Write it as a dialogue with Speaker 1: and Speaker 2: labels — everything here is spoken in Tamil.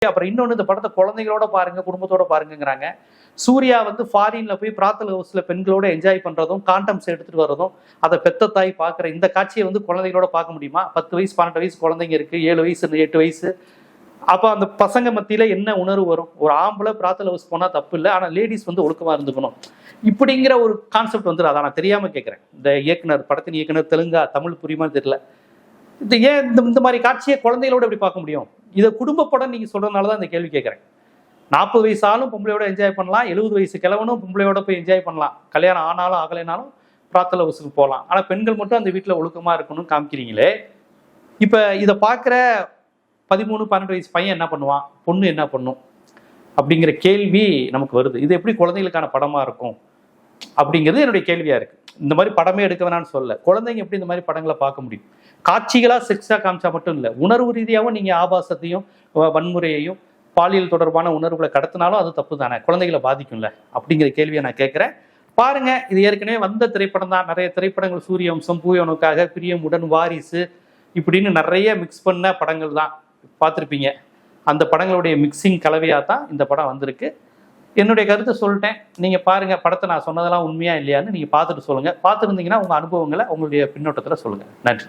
Speaker 1: அப்புறம் இன்னொன்று, இந்த படத்தை குழந்தைகளோட பாருங்க, குடும்பத்தோட பாருங்கிறாங்க. சூர்யா வந்து ஃபாரின்ல போய் பிராத்தல் ஹவுஸ்ல பெண்களோட என்ஜாய் பண்றதும், காண்டம்ஸ் எடுத்துட்டு வர்றதும், அதை பெத்த தாய் பார்க்குற இந்த காட்சியை வந்து குழந்தைகளோட பார்க்க முடியுமா? 10 வயசு 12 வயசு குழந்தைங்க இருக்கு, 7 வயசு 8 வயசு. அப்போ அந்த பசங்க மத்தியில என்ன உணர்வு வரும்? ஒரு ஆம்பளை பிராத்தல் ஹவுஸ் போனா தப்பு இல்லை, ஆனா லேடிஸ் வந்து ஒழுக்கமா இருந்துக்கணும், இப்படிங்கிற ஒரு கான்செப்ட் வந்து அதை நான் தெரியாம கேட்கிறேன். இந்த இயக்குனர், படத்தின் இயக்குனர் தெலுங்கா, தமிழ் புரியுமான்னு தெரியல. இது ஏன் இந்த மாதிரி காட்சியை குழந்தைகளோட எப்படி பார்க்க முடியும்? இதை குடும்ப படம் நீங்க சொல்றதுனால தான் இந்த கேள்வி கேட்கிறேன். 40 வயசு ஆளும் பொம்பளையோட என்ஜாய் பண்ணலாம், 70 வயசு கிழவனும் பொம்பளையோட போய் என்ஜாய் பண்ணலாம். கல்யாணம் ஆனாலும் ஆகலைனாலும் பிராத்தல் ஹவுஸுக்கு போகலாம். ஆனா பெண்கள் மட்டும் அந்த வீட்டில் ஒழுக்கமா இருக்கணும்னு காமிக்கிறீங்களே. இப்ப இதை பார்க்குற 13 12 வயசு பையன் என்ன பண்ணுவான், பொண்ணு என்ன பண்ணும் அப்படிங்கிற கேள்வி நமக்கு வருது. இது எப்படி குழந்தைகளுக்கான படமா இருக்கும் அப்படிங்கிறது என்னுடைய கேள்வியா இருக்கு. இந்த மாதிரி படமே எடுக்க வேணாம்னு சொல்ல, குழந்தைங்க எப்படி இந்த மாதிரி படங்களை பார்க்க முடியும்? காட்சிகளா செக்ஸா காமிச்சா மட்டும் இல்லை, உணர்வு ரீதியாகவும் நீங்க ஆபாசத்தையும் வன்முறையையும் பாலியல் தொடர்பான உணர்வுகளை கடத்தினாலும் அது தப்பு தானே, குழந்தைகளை பாதிக்கும்ல அப்படிங்கிற கேள்வியை நான் கேட்கிறேன். பாருங்க, இது ஏற்கனவே வந்த திரைப்படம் தான். நிறைய திரைப்படங்கள் சூரியவம்சம், பூயவனுக்காக, பிரியமுடன், வாரிசு இப்படின்னு நிறைய மிக்ஸ் பண்ண படங்கள் தான் பார்த்துருப்பீங்க. அந்த படங்களுடைய மிக்சிங் கலவையாக தான் இந்த படம் வந்திருக்கு. என்னுடைய கருத்தை சொல்லிட்டேன். நீங்க பாருங்க, படத்தை நான் சொன்னதெல்லாம் உண்மையா இல்லையான்னு நீங்க பார்த்துட்டு சொல்லுங்க. பார்த்துருந்தீங்கன்னா உங்க அனுபவங்களை உங்களுடைய பின்னோட்டத்தில் சொல்லுங்க. நன்றி.